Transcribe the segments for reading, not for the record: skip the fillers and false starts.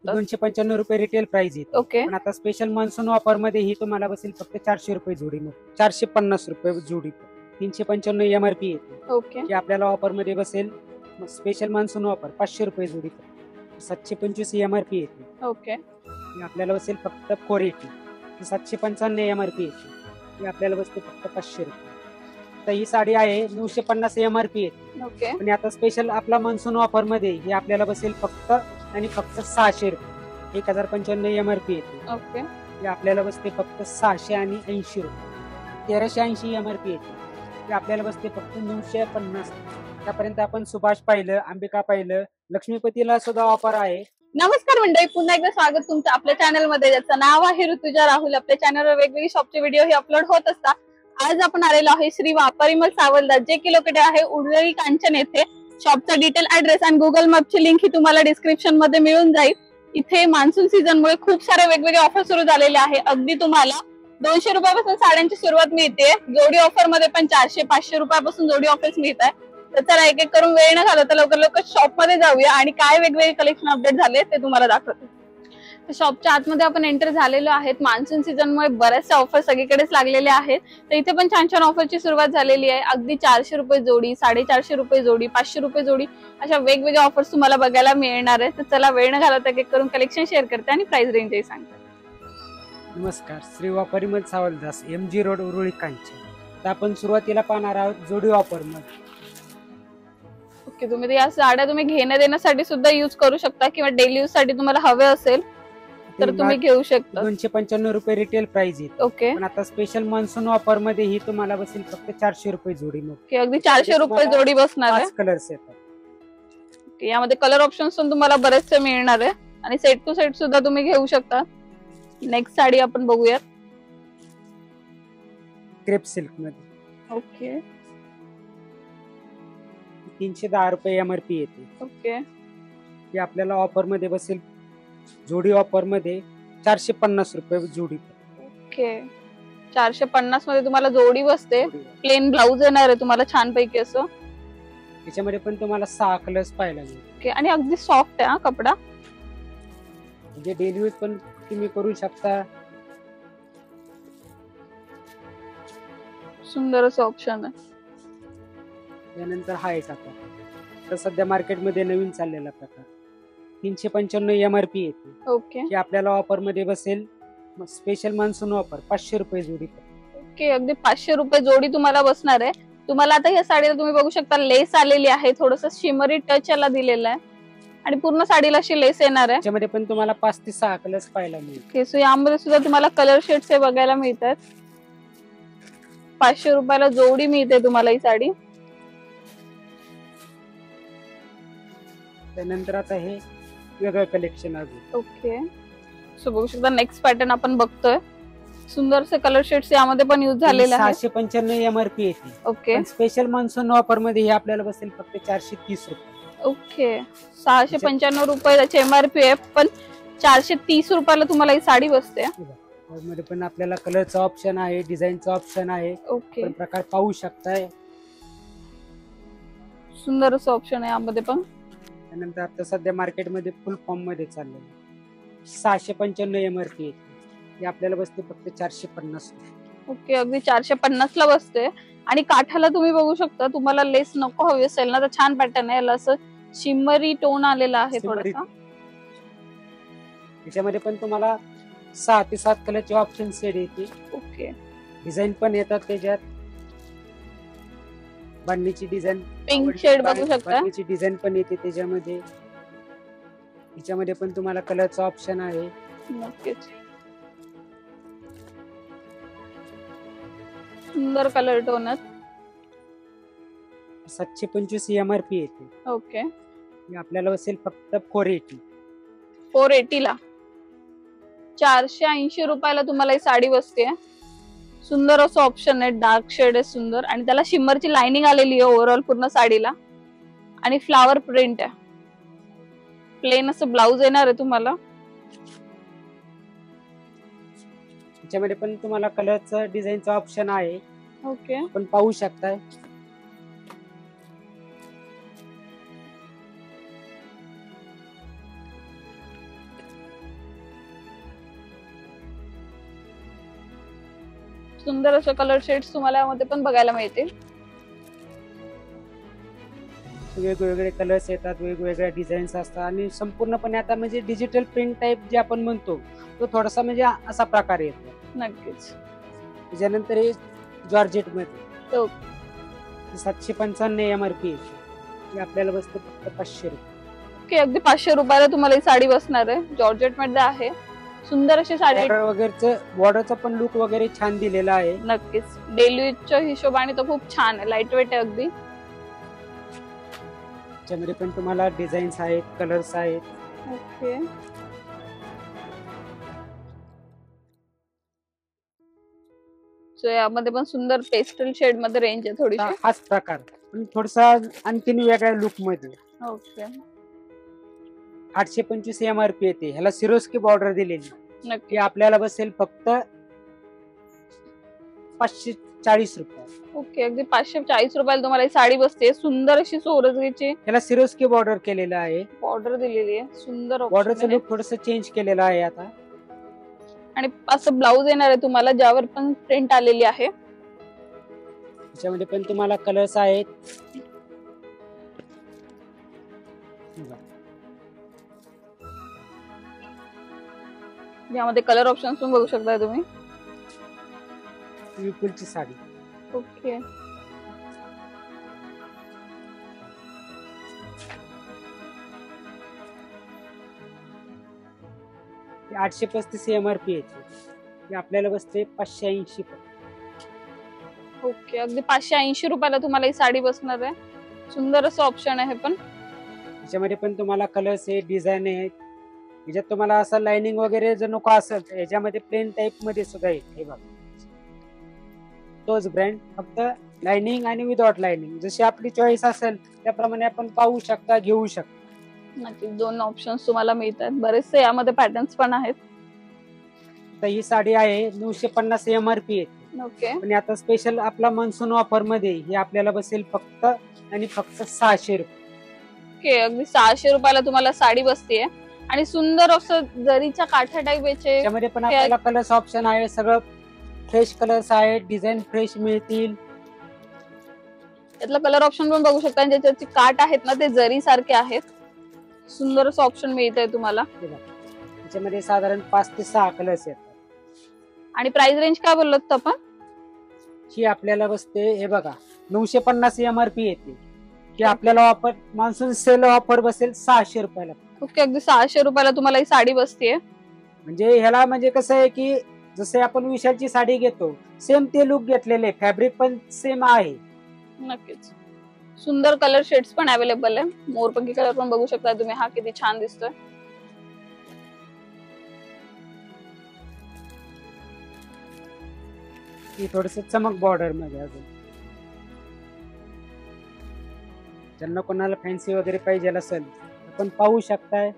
शकता. 295 रुपये retail price आहे. ओके. पण आता स्पेशल मान्सून ऑफर मध्ये ही तुम्हाला बसेल फक्त 400 रुपये जोडी, 450 रुपये जोडी, 395 MRP येते. ओके. की आपल्याला ऑफर मध्ये बसेल स्पेशल मान्सून ऑफर 500 रुपये जोडी, 725 MRP येते. ओके. ही आपल्याला बसेल फक्त 480. 755 MRP येते. ही आपल्याला बसते फक्त 500 रुपये. तर ही साडी आहे 950 MRP येते. ओके. आणि आता स्पेशल आपला मान्सून ऑफर मध्ये ही आपल्याला बसेल फक्त आणि फक्त 600 रुपये, 1095 MRP येते. ओके. ही आपल्याला बसते फक्त 680 रुपये, 1380 MRP येते. ही आपल्याला बसते फक्त 950. त्यापर्यंत आपण सुभाष पाहिलं, अंबिका पाहिलं, लक्ष्मीपतीला सुद्धा ऑफर आहे. नमस्कार मंडळी, पुन्हा एकदा स्वागत तुमचं आपल्या चॅनल मध्ये, ज्याचं नाव आहे ऋतुजा राहुल. आपल्या चॅनलवर वेगवेगळे शॉपचे व्हिडिओ हे अपलोड होत असतात. आज आपण आलेलो आहे श्री वापरिमल सावलदास, जे की लोकेटेड आहे उडळी कांचन येथे. शॉपचा डिटेल ऍड्रेस आणि गुगल मॅपची लिंक ही तुम्हाला डिस्क्रिप्शन मध्ये मिळून जाईल. इथे मान्सून सीझन मुळे खूप सारे वेगवेगळे ऑफर सुरू झालेले आहे. अगदी तुम्हाला 200 रुपयापासून साड्यांची सुरुवात मिळते. जोडी ऑफर मध्ये पण 400-500 रुपयापासून जोडी ऑफर्स मिळत आहे. तर चला एक एक करून वेळ न घालवता लवकर लवकर शॉप मध्ये जाऊया आणि काय वेगवेगळे कलेक्शन अपडेट झाले ते तुम्हाला दाखवते. शॉपच्या आतमध्ये आपण एंटर झालेलो आहेत. मान्सून सीझन मुळे बऱ्याचशा ऑफर सगळीकडेच लागलेले आहेत. तर इथे पण छान छान ऑफरची सुरुवात झालेली आहे. अगदी 400 रुपये जोडी, 450 रुपये जोडी, 500 रुपये जोडी, अशा वेगवेगळ्या ऑफर्स तुम्हाला बघायला मिळणार आहे. तर चला वेळ न घालवता एक एक करून कलेक्शन शेअर करते आणि प्राइस रेंजही सांगते. नमस्कार, श्री वापरिमल सावलदास, MG रोड, उरुळी कांचन. तर आपण सुरुवातीला पाहणार आहोत जोडी ऑफर मध्ये. ओके, तुम्ही या साड्या तुम्ही घेण्या देण्यासाठी सुद्धा युज करू शकता किंवा डेली यूज साठी तुम्हाला हवे असेल तर तुम्ही घेऊ शकता. 295 रुपये रिटेल प्राइस येते. ओके. पण आता स्पेशल मान्सून ऑफर मध्ये ही तुम्हाला बसेल फक्त 400 रुपये जोडी. ओके, अगदी 400 रुपये जोडी बसणार आहे. 5 कलर्स येतात. ओके, यामध्ये कलर ऑप्शन्स पण तुम्हाला बरेचसे मिळणार आहे आणि सेट टू सेट सुद्धा तुम्ही घेऊ शकता. नेक्स्ट साडी आपण बघूयात. क्रेप सिल्क मध्ये. ओके. 310 रुपये MRP येते. ओके. ही आपल्याला ऑफर मध्ये बसेल जोडी ऑफर मध्ये 450 रुपये जोडी. ओके, 450 मध्ये तुम्हाला जोडी बसते. प्लेन ब्लाउज येणार आहे तुम्हाला छान पैकी असं. त्याच्यामध्ये पण तुम्हाला 6 कलर्स पाहायला मिळेल. ओके, आणि अगदी सॉफ्ट आहे हा कपडा. म्हणजे डेली यूज पण तुम्ही करू शकता. सुंदर असं ऑप्शन आहे. त्यानंतर हा एक आता तर सध्या मार्केटमध्ये नवीन चाललेला प्रकार 395 MRP येते. ओके. की आपल्याला ऑफर मध्ये बसेल स्पेशल मान्सून ऑफर 500 रुपये जोडी. ओके, अगदी 500 रुपये जोडी तुम्हाला बसणार आहे. तुम्हाला आता या साडीला तुम्ही बघू शकता लेस आलेली आहे, थोडस शिमरी टच याला दिलेला आहे आणि पूर्ण साडीला अशी लेस येणार आहे. त्याच्यामध्ये पण तुम्हाला 5 ते 6 कलर्स पाहायला मिळेल. ओके, सो यामध्ये सुद्धा तुम्हाला कलर शेड्स हे बघायला मिळतात. 500 रुपयाला जोडी मिळते तुम्हाला ही साडी. त्यानंतर आता हे वेगळं कलेक्शन अजून. ओके, सो बघू शकता नेक्स्ट पॅटर्न आपण बघतोय. सुंदरसे कलर शेड्स यामध्ये पण यूज झालेले आहेत. 695 MRP येते. ओके. स्पेशल मान्सून ऑफर मध्ये हे आपल्याला बसेल फक्त 430 रुपये. ओके, 695 रुपये त्याची MRP आहे, पण 430 रुपयाला तुम्हाला ही साडी बसते. मध्ये पण आपल्याला कलरचा ऑप्शन आहे, डिझाईनचा ऑप्शन आहे. ओके, प्रकार पाहू शकताय. सुंदर असं ऑप्शन आहे यामध्ये पण. त्यानंतर आता सध्या मार्केटमध्ये फुल फॉर्म मध्ये चाललेलं 695 MRP येते. हे आपल्याला बसते फक्त 450. ओके, अगदी 450 ला बसते. आणि काठाला तुम्ही बघू शकता, तुम्हाला लेस नको हवी असेल ना तर छान पॅटर्न आहे. याला असं शिमरी टोन आलेला आहे थोडासा. त्याच्यामध्ये पण तुम्हाला 6 ते 7 कलरचे ऑप्शन सेट येते. ओके. डिझाईन पण येतात त्याच्यात. बांधणीची डिझाईन, पिंक शेड बघू शकता. बांधणीची डिझाईन पण येते त्याच्यामध्ये. त्याच्यामध्ये पण तुम्हाला कलरचा ऑप्शन आहे. नक्कीच सुंदर कलर टोन आहेत. 725 MRP येते. ओके. आपल्याला बसेल फक्त 480. 480 ला 480 रुपयाला तुम्हाला ही साडी बसते. सुंदर असं ऑप्शन आहे. डार्क शेड आहे सुंदर, आणि त्याला शिमरची लाइनिंग आलेली आहे ओव्हरऑल पूर्ण साडीला, आणि फ्लावर प्रिंट आहे. प्लेन असं ब्लाउज येणार आहे तुम्हाला. त्याच्यामध्ये पण तुम्हाला कलरचा डिझाईनचा ऑप्शन आहे. ओके. आपण पाहू शकताय. सुंदर असे कलर शेड्स तुम्हाला यामध्ये पण बघायला मिळतील. वेगवेगळे कलर्स येतात, वेगवेगळ्या डिझाईन्स असतात आणि संपूर्णपणे आता म्हणजे डिजिटल प्रिंट टाइप जे आपण म्हणतो तो थोडासा म्हणजे असा प्रकार येतो. नक्कीच. त्याच्यानंतर हे जॉर्जेट मध्ये 755 MRP आहे. आपल्याला बसते फक्त 500 रुपये. ओके, अगदी 500 रुपयाला तुम्हाला ही साडी बसणार आहे. जॉर्जेट मध्ये आहे. सुंदर अशी साडी. बॉर्डरचा पण लुक वगैरे छान दिलेला आहे. नक्कीच डेली यूजच्या हिशोबाने तो खूप छान आहे. लाईट वेट आहे अगदी. त्याच्यामध्ये पण तुम्हाला डिझाईन्स आहेत, कलर्स आहेत. ओके. सो यामध्ये पण सुंदर पेस्टल शेड मध्ये रेंज आहे थोडीशी. हाच प्रकार पण थोडासा आणखीन वेगळ्या लुक मध्ये. ओके. 825 MRP येते. ह्याला सिरोस्की बॉर्डर दिलेली. नक्की आपल्याला बसेल फक्त 540 रुपये. ओके, अगदी 540 रुपयाला तुम्हाला ही साडी बसते. सुंदर अशी सोरजगीची ह्याला सिरोस्की बॉर्डर केलेलं आहे. बॉर्डर दिलेली आहे. सुंदर बॉर्डरचं लुक थोडस चेंज केलेलं आहे आता. आणि असं ब्लाउज येणार आहे तुम्हाला ज्यावर पण प्रिंट आलेली आहे. त्याच्यामध्ये पण तुम्हाला कलर्स आहेत. यामध्ये कलर ऑप्शन पण बघू शकता तुम्ही. विपुलची साडी. ओके. ती 835 MRP येते. आपल्याला बसते 580 रुपये. ओके, अगदी 580 रुपयाला तुम्हाला ही साडी बसणार आहे. सुंदर असं ऑप्शन आहे. पण त्याच्यामध्ये पण तुम्हाला कलर्स आहे, डिझाईन आहे. याच्यात तुम्हाला असं लाइनिंग वगैरे जर नको असेल तर याच्यामध्ये प्लेन टाइप मध्ये सुद्धा येईल. हे बघा तोच ब्रँड, फक्त लाइनिंग आणि विदाउट लाइनिंग. जशी आपली चॉईस असेल त्याप्रमाणे आपण पाहू शकता, घेऊ शकता. नक्कीच 2 ऑप्शन्स तुम्हाला मिळतात. बरेचसे यामध्ये पॅटर्न्स पण आहेत. तर ही साडी आहे 950 MRP येते. ओके. आणि आता स्पेशल आपला मान्सून ऑफर मध्ये ही आपल्याला बसेल फक्त आणि फक्त 600 रुपये. ओके, अगदी 600 रुपयाला तुम्हाला साडी बसते. आणि सुंदर असं जरीच्या काठा टाईप याचे त्यामध्ये पण आपल्याला कलर्स ऑप्शन आहे. सगळं फ्रेश कलर्स आहेत, डिझाईन फ्रेश मिळतील. यातला कलर ऑप्शन पण बघू शकता. ज्याच्याची काठ आहेत ना ते जरी सारखे आहेत. सुंदर असं ऑप्शन मिळत आहे तुम्हाला. त्याच्यामध्ये साधारण 5 ते 6 कलर्स आहेत. आणि प्राइस रेंज काय बोललात आपण? ही आपल्याला बसते हे बघा 950 MRP येते. की आपल्याला ऑफर मान्सून सेल ऑफर बसेल 600 रुपयाला. ओके, अगदी 600 रुपयाला तुम्हाला ही साडी बसते. म्हणजे ह्याला म्हणजे कसं आहे की जसे आपण विशालची साडी घेतो सेम ते लुक घेतलेले, फॅब्रिक पण सेम आहे. नक्कीच सुंदर कलर शेड्स पण अवेलेबल आहे. मोरपंखी कलर पण बघू शकता तुम्ही. हा किती छान दिसतोय. ही थोडस चमक बॉर्डर मध्ये अजून. ज्यांना कोणाला फॅन्सी वगैरे पाहिजे असेल आपण पाहू शकताय.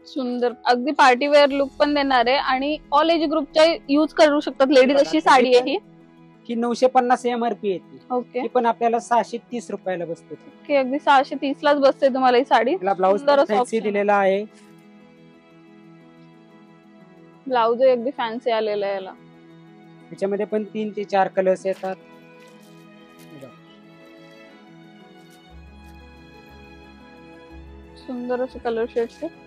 सुंदर अगदी पार्टी वेअर लुक पण देणार आहे. आणि ऑल एज ग्रुपच्या यूज करू शकतात लेडीज अशी साडी आहे ही. ही 950 MRP येते. ओके. ही पण आपल्याला 630 रुपयाला बसते. ओके, अगदी 630 लाच बसते तुम्हाला ही साडी. ब्लाउज फॅन्सी दिलेला आहे. ब्लाउज अगदी फॅन्सी आलेला आहे याला. त्याच्यामध्ये पण 3 ते 4 कलर्स येतात. सुंदर असे कलर शेड्स आहे.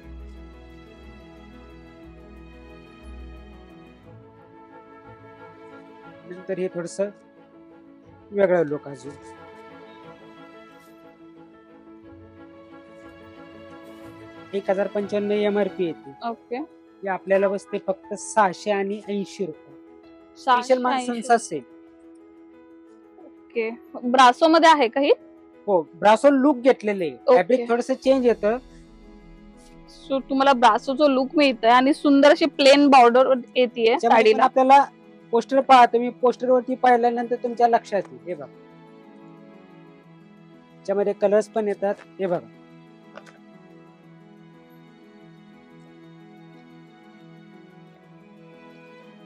नंतर हे थोडस वेगळं लुक अजून. एक 1095 MRP येते. ओके. हे आपल्याला बसते फक्त 680 रुपये. स्पेशल मान्सून असेल. ओके. ब्रासो मध्ये आहे काही? हो, ब्रासो लुक घेतलेले. फॅब्रिक थोडस चेंज येतं. सो तुम्हाला ब्रासोचा लुक मिळतोय आणि सुंदर अशी प्लेन बॉर्डर येते साडीला. आपल्याला पोस्टर पहा तुम्ही. पोस्टर वरती पाहिल्यानंतर तुमच्या लक्षात येईल. हे बघा त्याच्यामध्ये कलर्स पण येतात. हे बघा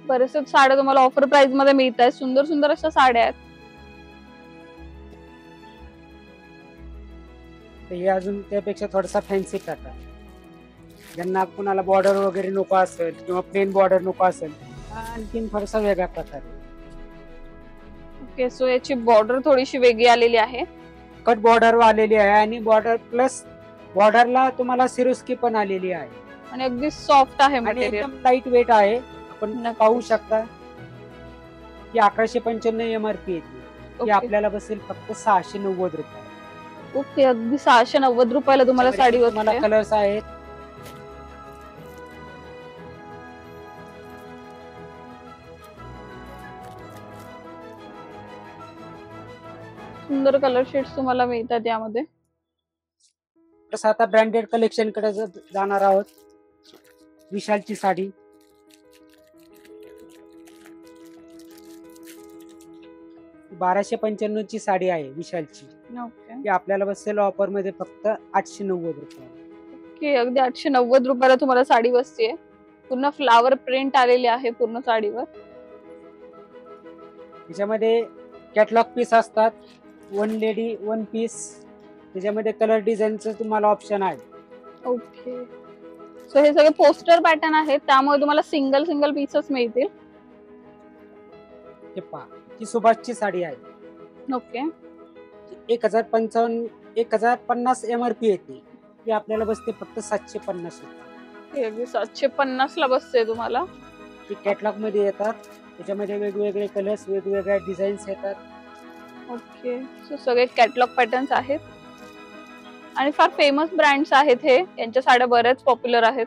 बरेचसे साड्या तुम्हाला ऑफर प्राइस मध्ये मिळत आहेत. सुंदर सुंदर अशा साड्या आहेत. तर हे अजून त्यापेक्षा थोडासा फॅन्सी प्रकार. ज्यांना कुणाला बॉर्डर वगैरे नको असेल किंवा प्लेन बॉर्डर नको असेल, आणखीन थोडासा वेगळा प्रकार आहे. ओके, सो याची बॉर्डर थोडीशी वेगळी आलेली आहे. कट बॉर्डर आलेली आहे आणि बॉर्डर प्लस बॉर्डरला तुम्हाला सिरोस्की पण आलेली आहे आणि अगदी सॉफ्ट आहे आणि मटेरियल. एकदम लाईट वेट आहे. आपण नक्कीच. पाहू शकता की 1195 MRP येते. ती ओके. आपल्याला बसेल फक्त 690 रुपये. ओके, अगदी 690 रुपयाला तुम्हाला साडी तुम्हाला बसते. कलर्स आहेत. सुंदर कलर शेड्स तुम्हाला मिळतात यामध्ये. तसं आता ब्रँडेड कलेक्शन कडे जाणार आहोत. विशालची साडी. ती 1295 ची साडी आहे विशालची. ओके. ती आपल्याला बसेल ऑफर मध्ये फक्त 890 रुपये. ओके, अगदी 890 रुपयाला तुम्हाला साडी बसते. पूर्ण फ्लावर प्रिंट आलेली आहे पूर्ण साडीवर. त्याच्यामध्ये कॅटलॉग पीस असतात. One lady one piece. त्याच्यामध्ये कलर डिझाईनचं तुम्हाला ऑप्शन आहे. ओके, सो हे सगळे पोस्टर पॅटर्न आहेत, त्यामुळे तुम्हाला सिंगल सिंगल पीसेस मिळतील. हे पहा, ही सुभाषची साडी आहे. ओके. 1050 MRP येते. ती आपल्याला बसते फक्त 750 रुपये. हे अगदी 750 ला बसते तुम्हाला. ती कॅटलॉग मध्ये येतात. त्याच्यामध्ये वेगवेगळे कलर्स, वेगवेगळ्या डिझाईन्स येतात. ओके, सो सगळे कॅटलॉग पॅटर्न्स आहेत आणि फार फेमस ब्रँड्स आहेत हे. यांच्या साड्या बऱ्याच पॉप्युलर आहेत.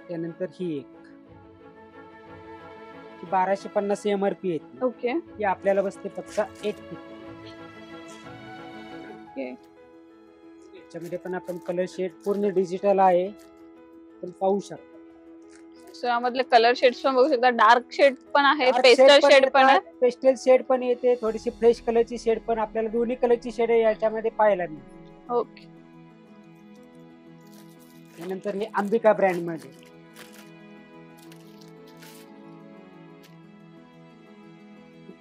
त्यानंतर ही एक 1250 MRP येते. ओके. ती आपल्याला बसते फक्त 850. ओके. त्याच्यामध्ये पण आपण कलर शेड पूर्ण डिजिटल आहे. पण पाहू शकता. सो यामधले कलर शेड्स पण बघू शकता. डार्क शेड पण आहेत, पेस्टल शेड पण आहे. पेस्टल शेड पण येते. थोडीशी फ्रेश कलरची शेड पण आपल्याला दोन्ही कलरची शेड याच्यामध्ये पाहायला मिळते. ओके. त्यानंतर हे अंबिका ब्रँड मध्ये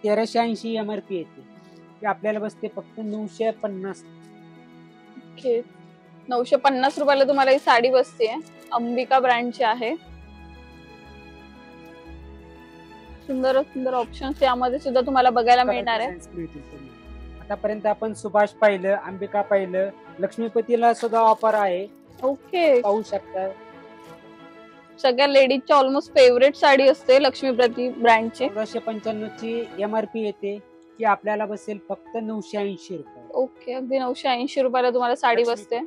1380 MRP येते. ती आपल्याला बसते फक्त 950. ओके, 950 रुपयाला तुम्हाला ही साडी बसते. अंबिका ब्रँडची आहे. सुंदर सुंदर ऑप्शन्स यामध्ये सुद्धा तुम्हाला बघायला मिळणार आहे. आतापर्यंत आपण सुभाष पाहिलं, अंबिका पाहिलं, लक्ष्मीपतीला सुद्धा ऑफर आहे. ओके, पाहू शकता. सगळ्या लेडीजची ऑलमोस्ट फेवरेट साडी असते लक्ष्मीपती ब्रँडची. 1495 ची MRP येते. ती आपल्याला बसेल फक्त 980 रुपये. ओके, अगदी 980 रुपयाला तुम्हाला साडी बसते.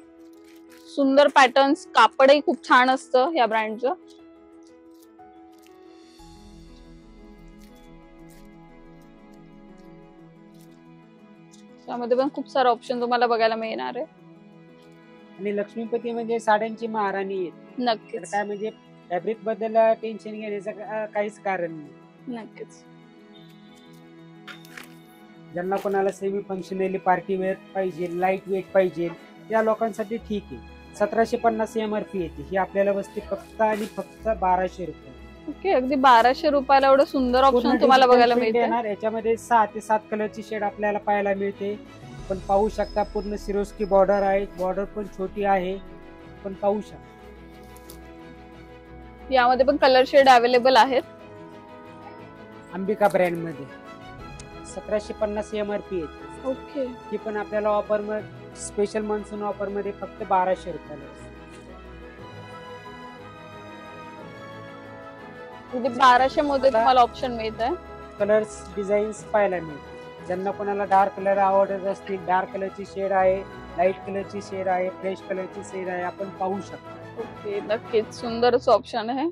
सुंदर पॅटर्न्स, कापडही खूप छान असतं या ब्रँडचं. त्यामध्ये पण खूप सारे ऑप्शन तुम्हाला बघायला मिळणार आहे. आणि लक्ष्मीपती म्हणजे साड्यांची महाराणी आहे. तर नक्कीच काय म्हणजे फॅब्रिक बद्दल टेन्शन घेण्याचं काहीच कारण नाही. नक्कीच. ज्यांना कोणाला सेमी फंक्शनली पार्टी वेअर पाहिजे, लाईट वेट पाहिजे, त्या लोकांसाठी ठीक आहे. 1750 MRP येते. ही आपल्याला बसते फक्त आणि फक्त 1200 रुपये. ओके, अगदी 1200 रुपयाला एवढं सुंदर ऑप्शन तुम्हाला बघायला मिळते. याच्यामध्ये 6 ते 7 कलरची शेड आपल्याला पाहायला मिळते. पण पाहू शकता पूर्ण सिरोस्की बॉर्डर आहे. बॉर्डर पण छोटी आहे. पण पाहू शकता यामध्ये पण कलर शेड अवेलेबल आहेत. अंबिका ब्रँड मध्ये 1750 MRP येते. ओके. ही पण आपल्याला ऑफर मध्ये, स्पेशल मान्सून ऑफर मध्ये फक्त 1200 रुपयाला. म्हणजे 1200 मध्ये तुम्हाला ऑप्शन मिळत आहे. कलर्स, डिझाईन्स पाहायला मिळते. ज्यांना कोणाला डार्क कलर आवडत असतील, डार्क कलरची शेड आहे, लाईट कलरची शेड आहे, फ्रेश कलरची शेड आहे. आपण पाहू शकतो. ओके, नक्कीच सुंदरच ऑप्शन आहे.